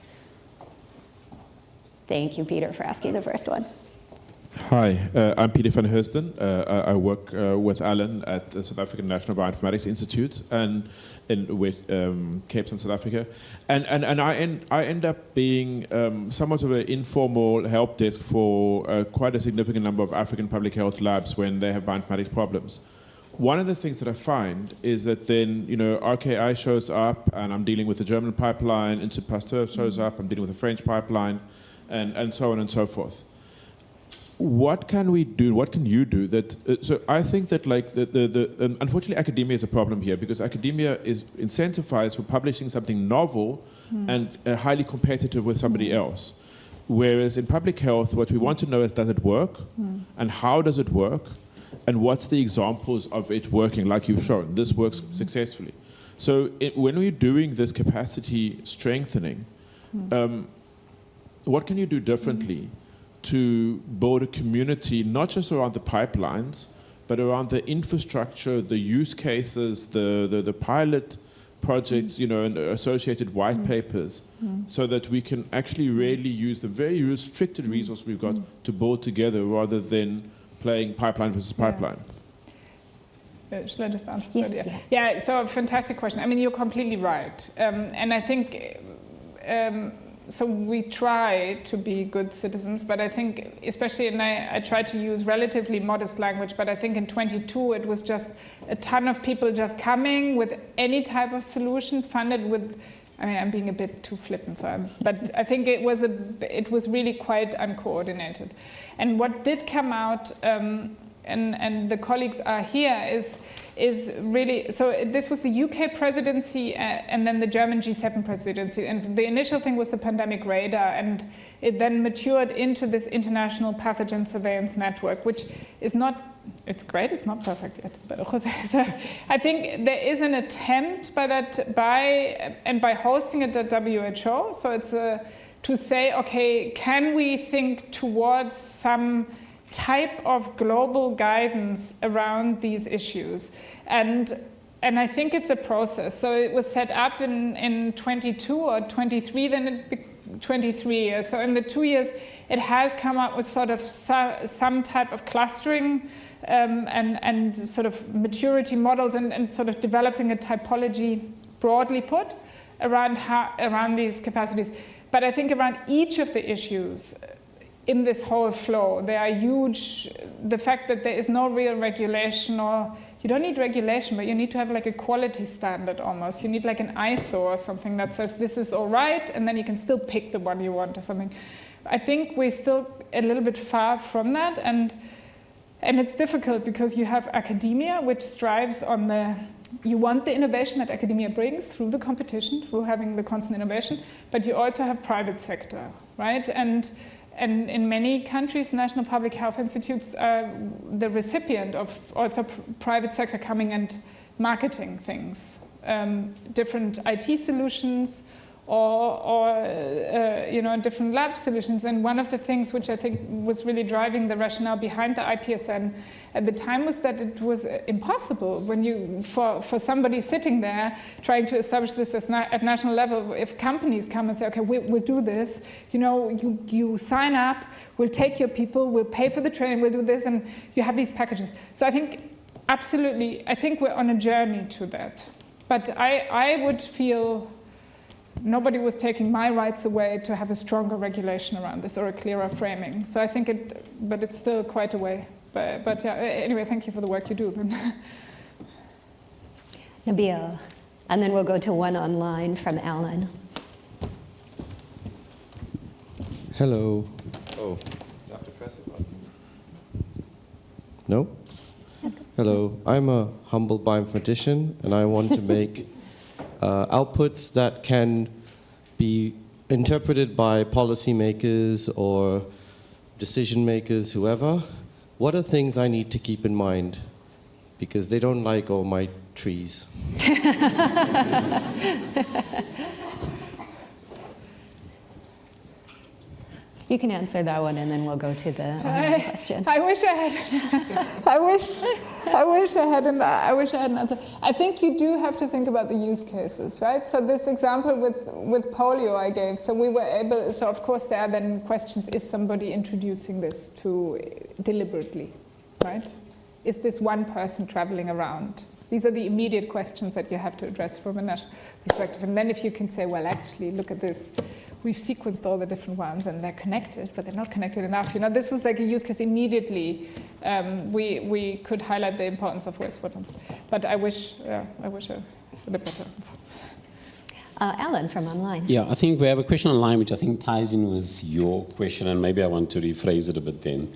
Thank you, Peter, for asking the first one. Hi, I'm Peter van Heusden. I work with Alan at the South African National Bioinformatics Institute and with Cape Town, South Africa. And I end up being somewhat of an informal help desk for quite a significant number of African public health labs when they have bioinformatics problems. One of the things that I find is that then, RKI shows up, and I'm dealing with the German pipeline, Institut Pasteur shows up, I'm dealing with the French pipeline, and so on and so forth. What can we do? What can you do? So I think that unfortunately academia is a problem here, because academia is incentivized for publishing something novel and highly competitive with somebody else. Whereas in public health, what we want to know is, does it work? And how does it work? And what's the examples of it working, like you've shown? This works successfully. So when we're doing this capacity strengthening, what can you do differently to build a community, not just around the pipelines, but around the infrastructure, the use cases, the pilot projects, and associated white papers, so that we can actually really use the very restricted resource we've got to build together, rather than playing pipeline versus pipeline. Should I just answer? Yes, that? Yeah, so a fantastic question. I mean, you're completely right. And I think, so we try to be good citizens, but I think, especially, and I try to use relatively modest language, but I think in 22 it was just a ton of people just coming with any type of solution funded with, I mean, I'm being a bit too flippant, but I think it was really quite uncoordinated. And what did come out, and the colleagues are here, is really, so this was the UK presidency and then the German G7 presidency. And the initial thing was the pandemic radar, and it then matured into this international pathogen surveillance network, which is not, it's great, it's not perfect yet. But so I think there is an attempt by hosting it at WHO. So it's to say, okay, can we think towards some type of global guidance around these issues? And I think it's a process. So it was set up in 22 or 23, then it 23 years. So in the 2 years, it has come up with sort of some type of clustering and sort of maturity models and sort of developing a typology, broadly put, around these capacities. But I think around each of the issues in this whole flow, they are huge. The fact that there is no real regulation, or you don't need regulation, but you need to have like a quality standard almost. You need like an ISO or something that says this is all right, and then you can still pick the one you want or something. I think we're still a little bit far from that, and it's difficult because you have academia, which strives on the you want the innovation that academia brings through the competition, through having the constant innovation, but you also have private sector, right? And in many countries, national public health institutes are the recipient of also private sector coming and marketing things, different IT solutions, or different lab solutions. And one of the things which I think was really driving the rationale behind the IPSN at the time was that it was impossible for somebody sitting there trying to establish this at national level. If companies come and say, okay, we'll do this, you sign up, we'll take your people, we'll pay for the training, we'll do this, and you have these packages. So I think, absolutely, I think we're on a journey to that. But I would feel nobody was taking my rights away to have a stronger regulation around this or a clearer framing. So I think but it's still quite a way. But yeah, anyway, thank you for the work you do. Nabil, and then we'll go to one online from Alan. Hello. Oh, you have to press it. No? Hello, I'm a humble bioinformatician, and I want to make outputs that can be interpreted by policymakers or decision makers, whoever. What are things I need to keep in mind? Because they don't like all my trees. You can answer that one, and then we'll go to the online question. I wish I had. I wish I had an answer. I think you do have to think about the use cases, right? So this example with polio I gave. So we were able. So of course there are then questions: is somebody introducing this deliberately, right? Is this one person traveling around? These are the immediate questions that you have to address from a national perspective. And then if you can say, well, actually, look at this. We've sequenced all the different ones, and they're connected, but they're not connected enough. This was like a use case immediately. We could highlight the importance of waste buttons. But I wish I had a better answer. Alan from online. Yeah, I think we have a question online which I think ties in with your question, and maybe I want to rephrase it a bit then.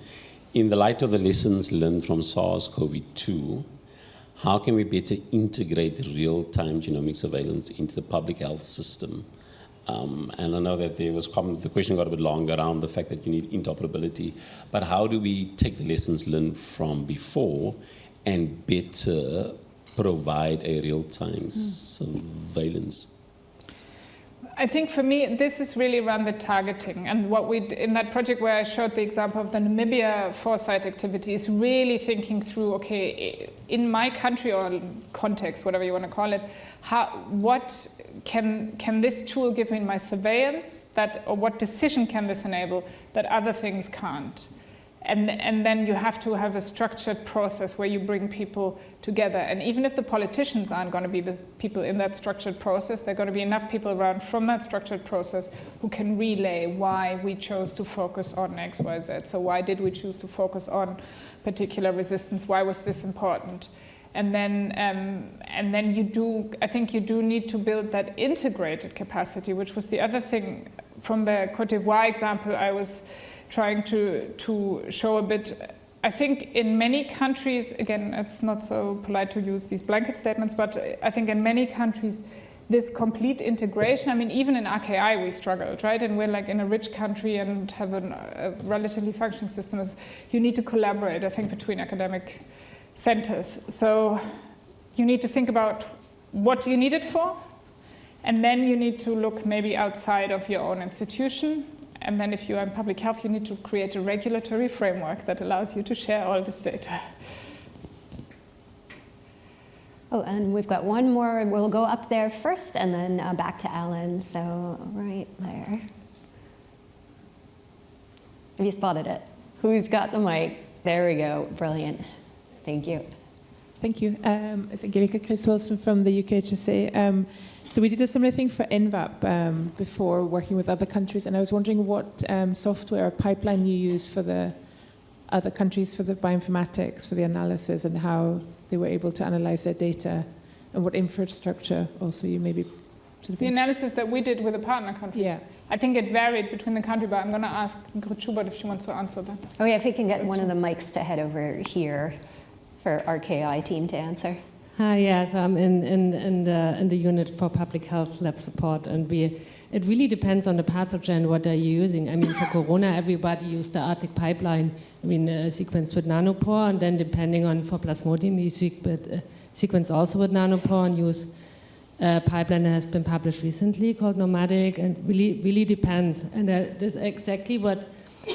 In the light of the lessons learned from SARS-CoV-2, how can we better integrate real-time genomic surveillance into the public health system? And I know that the question got a bit long around the fact that you need interoperability, but how do we take the lessons learned from before and better provide a real-time surveillance? I think for me, this is really around the targeting. And what we in that project where I showed the example of the Namibia Foresight activity is really thinking through, okay, in my country or context, whatever you want to call it, what can this tool give me in my surveillance or what decision can this enable that other things can't? And then you have to have a structured process where you bring people together. And even if the politicians aren't going to be the people in that structured process, there are going to be enough people around from that structured process who can relay why we chose to focus on X, Y, Z. So why did we choose to focus on particular resistance? Why was this important? And then I think you do need to build that integrated capacity, which was the other thing from the Côte d'Ivoire example I was trying to show a bit. I think in many countries, again, it's not so polite to use these blanket statements, but I think in many countries, this complete integration, I mean, even in RKI we struggled, right? And we're like in a rich country and have a relatively functioning system. You need to collaborate, I think, between academic centers. So you need to think about what you need it for, and then you need to look maybe outside of your own institution. And then if you are in public health, you need to create a regulatory framework that allows you to share all this data. Oh, and we've got one more. We'll go up there first and then back to Alan. So right there. Have you spotted it? Who's got the mic? There we go. Brilliant. Thank you. Thank you. It's Angelika Chris Wilson from the UKHSA. So we did a similar thing for NVAP before, working with other countries, and I was wondering what software or pipeline you use for the other countries for the bioinformatics, for the analysis, and how they were able to analyze their data, and what infrastructure also you maybe sort of... The analysis that we did with the partner countries. Yeah. I think it varied between the country, but I'm going to ask Ingrid Schubert if she wants to answer that. Oh yeah, if we can get one of the mics to head over here for our KI team to answer. Hi, yes, I'm in the unit for public health lab support, and it really depends on the pathogen what they're using. I mean, for corona, everybody used the Arctic pipeline. I mean, sequenced with nanopore, and then depending on for Plasmodium, we sequence also with nanopore and use a pipeline that has been published recently called Nomadic, and really depends. And that is exactly what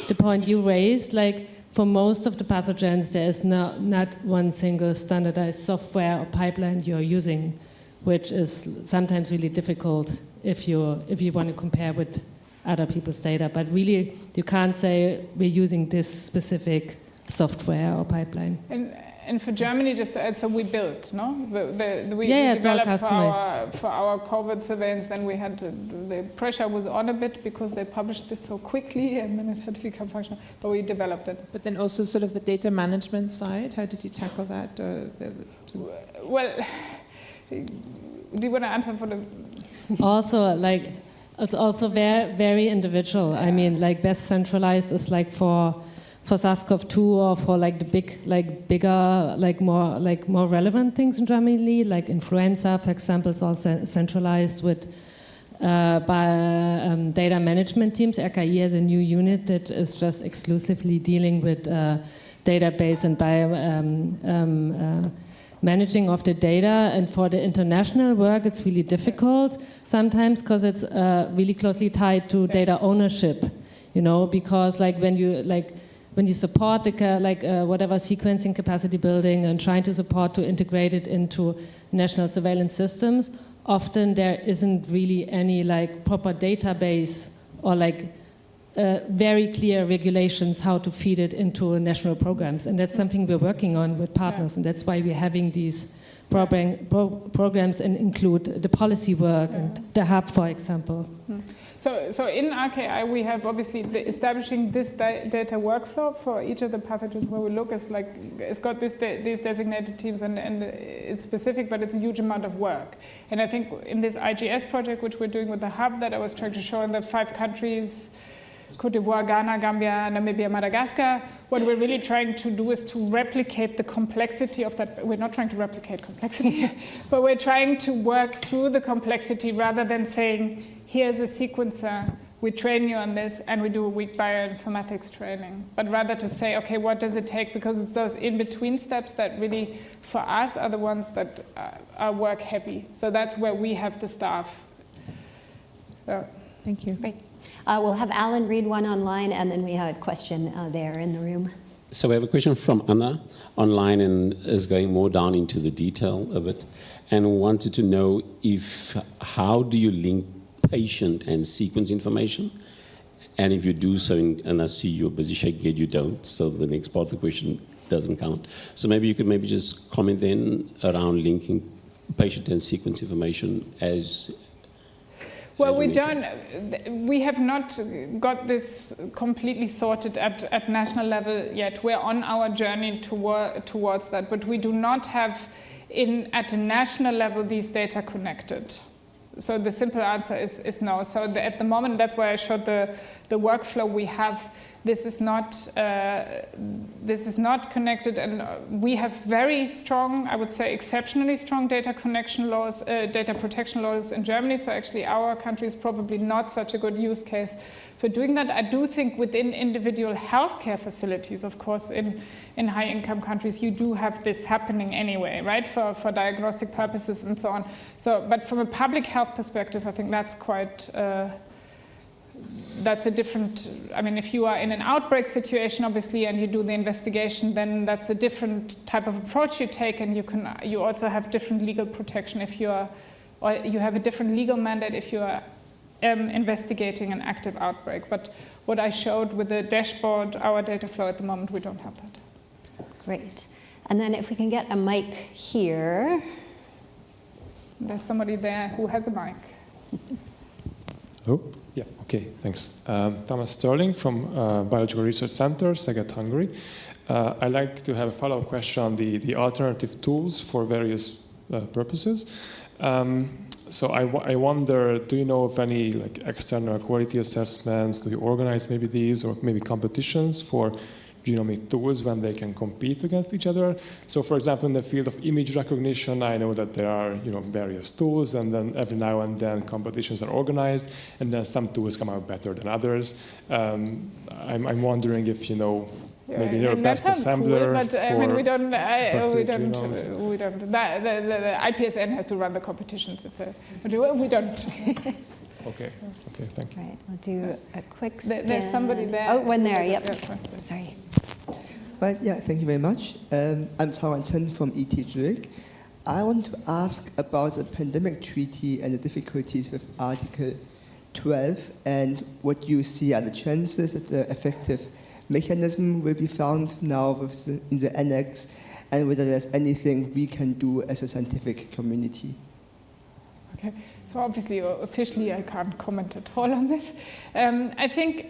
the point you raised. Like, for most of the pathogens, there is not one single standardized software or pipeline you're using, which is sometimes really difficult if you want to compare with other people's data. But really, you can't say we're using this specific software or pipeline. And for Germany, just so we built, no? We developed for our COVID surveillance. Then we had the pressure was on a bit because they published this so quickly, and then it had to become functional. But we developed it. But then also sort of the data management side. How did you tackle that? Well, do you want to answer for the? Also, like, it's also very, very individual. I mean, like, best centralized is like for SARS-CoV-2 or for like the bigger, more relevant things in Germany, like influenza, for example, is all centralized with by data management teams. RKI has a new unit that is just exclusively dealing with database and by managing of the data. And for the international work, it's really difficult sometimes because it's really closely tied to data ownership, you know, because like when you support the whatever sequencing capacity building and trying to support to integrate it into national surveillance systems, often there isn't really any like proper database or like very clear regulations how to feed it into national programs, and that's something we're working on with partners, and that's why we're having these programs and include the policy work and the hub, for example. So in RKI, we have obviously establishing this data workflow for each of the pathogens where we look. It's got these designated teams, and it's specific, but it's a huge amount of work. And I think in this IGS project, which we're doing with the hub that I was trying to show in the 5 countries, Côte d'Ivoire, Ghana, Gambia, Namibia, Madagascar, what we're really trying to do is to replicate the complexity of that. We're not trying to replicate complexity, but we're trying to work through the complexity rather than saying, here's a sequencer, we train you on this, and we do a week bioinformatics training. But rather to say, okay, what does it take? Because it's those in-between steps that really, for us, are the ones that are work heavy. So that's where we have the staff. Thank you. Great. We'll have Alan read one online, and then we have a question there in the room. So we have a question from Anna online, and is going more down into the detail of it, and wanted to know how do you link patient and sequence information, and if you do so, and I see you're busy shaking your head, you don't, so the next part of the question doesn't count. So maybe you could just comment then around linking patient and sequence information as. Well, we have not got this completely sorted at national level yet. We're on our journey towards that, but we do not have at a national level these data connected. So the simple answer is no. So at the moment, that's why I showed the workflow we have. This is not connected, and we have very strong, I would say exceptionally strong data protection laws in Germany. So actually our country is probably not such a good use case for doing that. I do think within individual healthcare facilities, of course, in high-income countries, you do have this happening anyway, right, for diagnostic purposes and so on. So, but from a public health perspective, I think that's quite. That's a different, I mean, if you are in an outbreak situation, obviously, and you do the investigation, then that's a different type of approach you take, and you also have different legal protection if you are, or you have a different legal mandate if you are investigating an active outbreak. But what I showed with the dashboard, our data flow at the moment, we don't have that. Great. And then if we can get a mic here. There's somebody there who has a mic. Oh, yeah, okay, thanks. Thomas Sterling from Biological Research Center, Szeged, Hungary. I'd like to have a follow-up question on the alternative tools for various purposes. So I wonder, do you know of any like external quality assessments? Do you organize maybe these or maybe competitions for genomic tools when they can compete against each other. So for example, in the field of image recognition, I know that there are various tools, and then every now and then competitions are organized, and then some tools come out better than others. I'm wondering if maybe you're best assembler. Cool, but I mean, we don't. genomes. We don't. The IPSN has to run the competitions. We don't. Okay, thank you. Right, we'll do a quick scan. There's somebody there. Oh, one there, yep. Yeah, Sorry. Right, yeah, thank you very much. I'm Taiwan Chen from ET Zurich. I want to ask about the pandemic treaty and the difficulties with Article 12 and what you see are the chances that the effective mechanism will be found now in the annex, and whether there's anything we can do as a scientific community. Okay, so obviously, officially, I can't comment at all on this. I think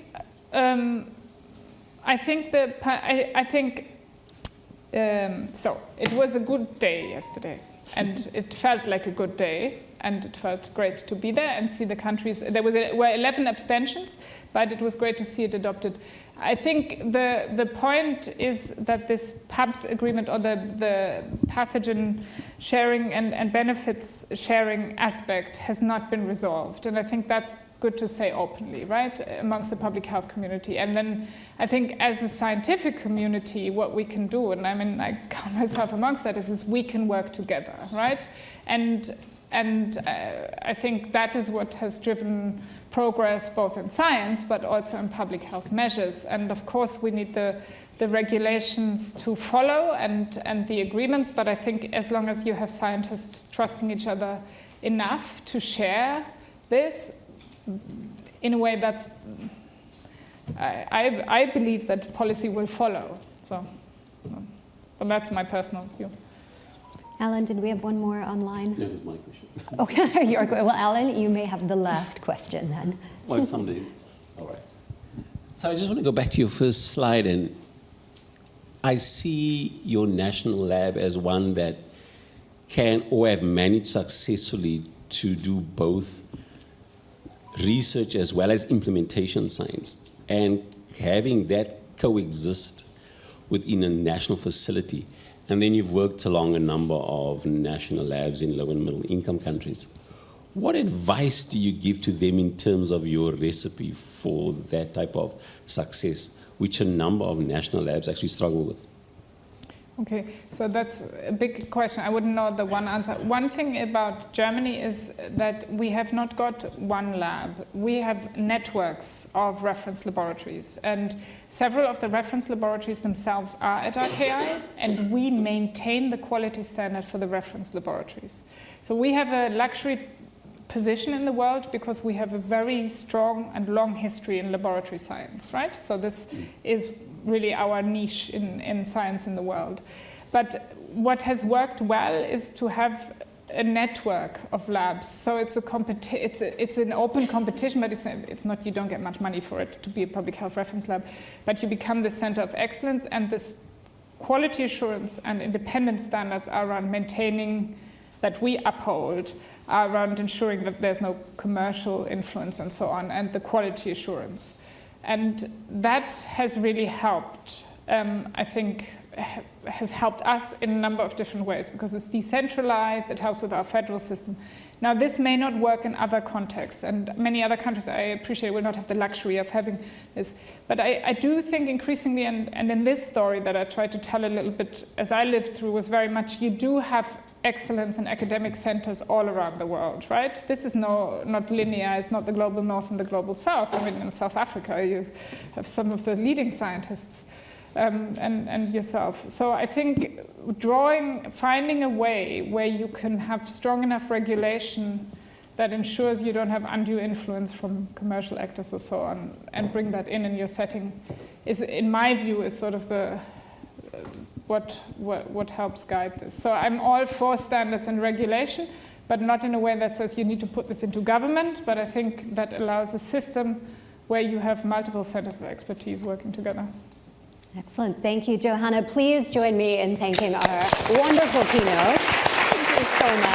so. It was a good day yesterday, and it felt like a good day, and it felt great to be there and see the countries. There were 11 abstentions, but it was great to see it adopted. I think the point is that this PABS agreement, or the pathogen sharing and benefits sharing aspect, has not been resolved. And I think that's good to say openly, right, amongst the public health community. And then I think as a scientific community, what we can do, and I mean, I count myself amongst that, is we can work together, right? And I think that is what has driven progress both in science but also in public health measures. And of course we need the regulations to follow and the agreements, but I think as long as you have scientists trusting each other enough to share this in a way that's, I believe that policy will follow. So, but that's my personal view. Alan, did we have one more online? That was my question. Okay, you're good. Well, Alan, you may have the last question then. Well, someday. All right. So I just want to go back to your first slide, and I see your national lab as one that can or have managed successfully to do both research as well as implementation science, and having that coexist within a national facility. And then you've worked along a number of national labs in low and middle income countries. What advice do you give to them in terms of your recipe for that type of success, which a number of national labs actually struggle with? Okay, so that's a big question. I wouldn't know the one answer. One thing about Germany is that we have not got one lab. We have networks of reference laboratories, and several of the reference laboratories themselves are at RKI, and we maintain the quality standard for the reference laboratories. So we have a luxury position in the world because we have a very strong and long history in laboratory science, right? So this is really our niche in science in the world. But what has worked well is to have a network of labs. So it's an open competition, but it's not, you don't get much money for it to be a public health reference lab, but you become the center of excellence, and this quality assurance and independent standards are around maintaining that we uphold, are around ensuring that there's no commercial influence and so on, and the quality assurance. And that has really helped, I think, has helped us in a number of different ways, because it's decentralized, it helps with our federal system. Now, this may not work in other contexts, and many other countries, I appreciate, will not have the luxury of having this. But I do think increasingly, and in this story that I tried to tell a little bit as I lived through, was very much, you do have excellence in academic centers all around the world, right? This is not linear, it's not the global north and the global south. I mean, in South Africa, you have some of the leading scientists and yourself. So I think finding a way where you can have strong enough regulation that ensures you don't have undue influence from commercial actors or so on, and bring that in your setting, is, in my view, is sort of the what helps guide this. So I'm all for standards and regulation, but not in a way that says you need to put this into government, but I think that allows a system where you have multiple centers of expertise working together. Excellent. Thank you, Johanna. Please join me in thanking our wonderful keynote. Thank you so much.